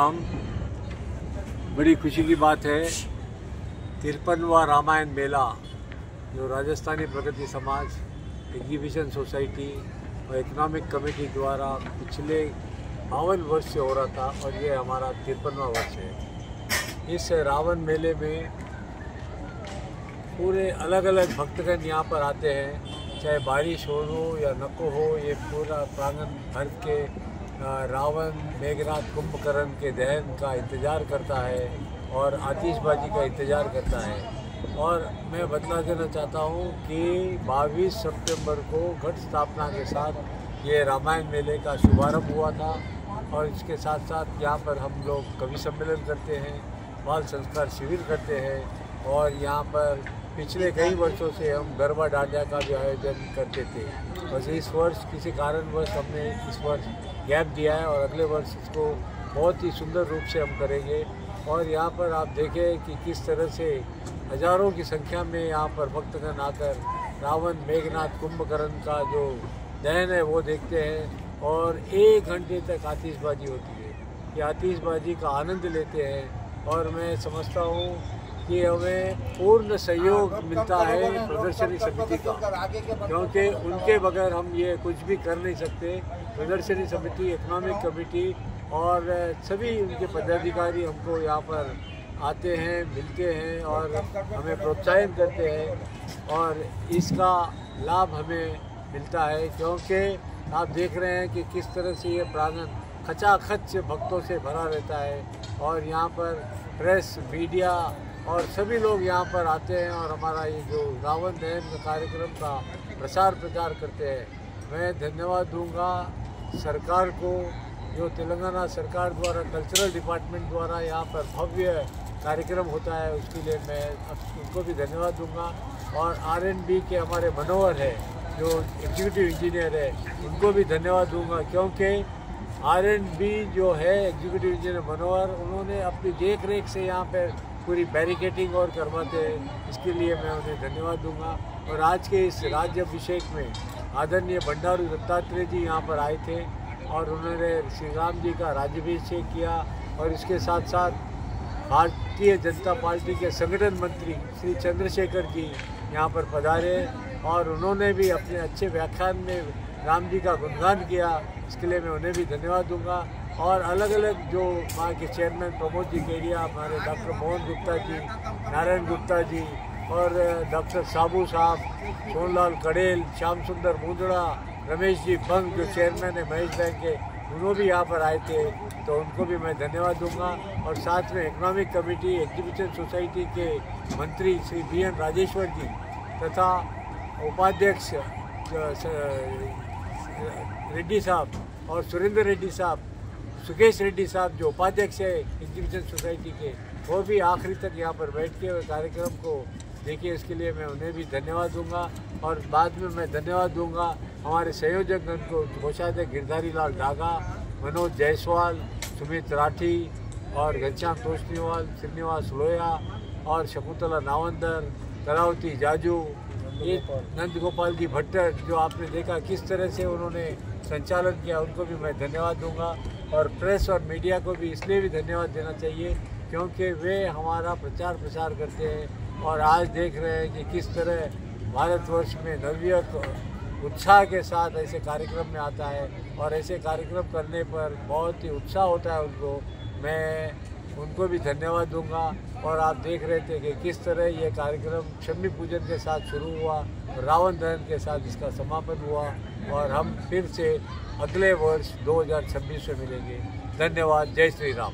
हम बड़ी खुशी की बात है 53वां रामायण मेला जो राजस्थानी प्रगति समाज एग्जीबिशन सोसाइटी और इकोनॉमिक कमेटी द्वारा पिछले 52 वर्ष से हो रहा था और ये हमारा 53वां वर्ष है। इस रावण मेले में पूरे अलग अलग भक्तगण यहाँ पर आते हैं, चाहे बारिश हो या नको हो, ये पूरा प्रांगण भर के रावण मेघनाथ कुंभकर्ण के दहन का इंतज़ार करता है और आतिशबाजी का इंतज़ार करता है। और मैं बतला देना चाहता हूँ कि 22 सितंबर को घट स्थापना के साथ ये रामायण मेले का शुभारंभ हुआ था और इसके साथ साथ यहाँ पर हम लोग कवि सम्मेलन करते हैं, बाल संस्कार शिविर करते हैं और यहाँ पर पिछले कई वर्षों से हम गरबा डांडिया का भी आयोजन करते थे। बस इस वर्ष किसी कारणवश हमने इस वर्ष गैप दिया है और अगले वर्ष इसको बहुत ही सुंदर रूप से हम करेंगे। और यहाँ पर आप देखें कि किस तरह से हज़ारों की संख्या में यहाँ पर भक्तगण आकर रावण मेघनाथ कुंभकर्ण का जो दहन है वो देखते हैं और 1 घंटे तक आतिशबाजी होती है। ये आतिशबाजी का आनंद लेते हैं और मैं समझता हूँ कि हमें पूर्ण सहयोग मिलता है प्रदर्शनी समिति का, क्योंकि उनके बगैर हम ये कुछ भी कर नहीं सकते। प्रदर्शनी समिति, इकोनॉमिक कमेटी और सभी उनके पदाधिकारी हमको यहाँ पर आते हैं, मिलते हैं और हमें प्रोत्साहित करते हैं और इसका लाभ हमें मिलता है, क्योंकि आप देख रहे हैं कि किस तरह से ये प्रांगण खचाखच भक्तों से भरा रहता है और यहाँ पर प्रेस, मीडिया और सभी लोग यहाँ पर आते हैं और हमारा ये जो रावण दहन कार्यक्रम का प्रचार करते हैं। मैं धन्यवाद दूंगा सरकार को, जो तेलंगाना सरकार द्वारा कल्चरल डिपार्टमेंट द्वारा यहाँ पर भव्य कार्यक्रम होता है, उसके लिए मैं उनको भी धन्यवाद दूंगा। और R&B के हमारे मनोहर है जो एग्जीक्यूटिव इंजीनियर है, उनको भी धन्यवाद दूंगा, क्योंकि R&B जो है एग्जीक्यूटिव इंजीनियर मनोहर, उन्होंने अपनी देख रेख से यहाँ पर पूरी बैरिकेटिंग और करवाते हैं, इसके लिए मैं उन्हें धन्यवाद दूंगा। और आज के इस राज्याभिषेक में आदरणीय बंडारू दत्तात्रेय जी यहाँ पर आए थे और उन्होंने श्री राम जी का राज्याभिषेक किया और इसके साथ साथ भारतीय जनता पार्टी के संगठन मंत्री श्री चंद्रशेखर जी यहाँ पर पधारे और उन्होंने भी अपने अच्छे व्याख्यान में राम जी का गुणगान किया, इसके लिए मैं उन्हें भी धन्यवाद दूंगा। और अलग अलग जो वहाँ के चेयरमैन प्रमोद जी केडिया, हमारे डॉक्टर मोहन गुप्ता जी, नारायण गुप्ता जी और डॉक्टर साबू साहब, सोनलाल कड़ेल, श्याम सुंदर मुंदड़ा, रमेश जी बंग जो चेयरमैन है महेश बैंक के, उन्होंने भी यहाँ पर आए थे, तो उनको भी मैं धन्यवाद दूंगा। और साथ में इकोनॉमिक कमेटी एग्जीबिशन सोसाइटी के मंत्री श्री BN राजेश्वर जी तथा उपाध्यक्ष रेड्डी साहब और सुरेंद्र रेड्डी साहब, सुकेश रेड्डी साहब जो उपाध्यक्ष है एग्जीबिशन सोसाइटी के, वो भी आखिरी तक यहाँ पर बैठ के कार्यक्रम को देखिए, इसके लिए मैं उन्हें भी धन्यवाद दूंगा। और बाद में मैं धन्यवाद दूंगा हमारे संयोजकगण को, कोषाध्यक्ष गिरधारी लाल डागा, मनोज जायसवाल, सुमित राठी और घनश्याम तोष्णीवाल, श्रीनिवास लोया और शकुंतला नावंदर, करावती जाजू, ये नंद गोपाल जी भट्टर जो आपने देखा किस तरह से उन्होंने संचालन किया, उनको भी मैं धन्यवाद दूंगा। और प्रेस और मीडिया को भी इसलिए भी धन्यवाद देना चाहिए क्योंकि वे हमारा प्रचार प्रसार करते हैं और आज देख रहे हैं कि किस तरह भारतवर्ष में नवयुवक उत्साह के साथ ऐसे कार्यक्रम में आता है और ऐसे कार्यक्रम करने पर बहुत ही उत्साह होता है उनको। मैं उनको भी धन्यवाद दूंगा। और आप देख रहे थे कि किस तरह ये कार्यक्रम शमी पूजन के साथ शुरू हुआ, रावण दहन के साथ इसका समापन हुआ और हम फिर से अगले वर्ष 2026 में मिलेंगे। धन्यवाद। जय श्री राम।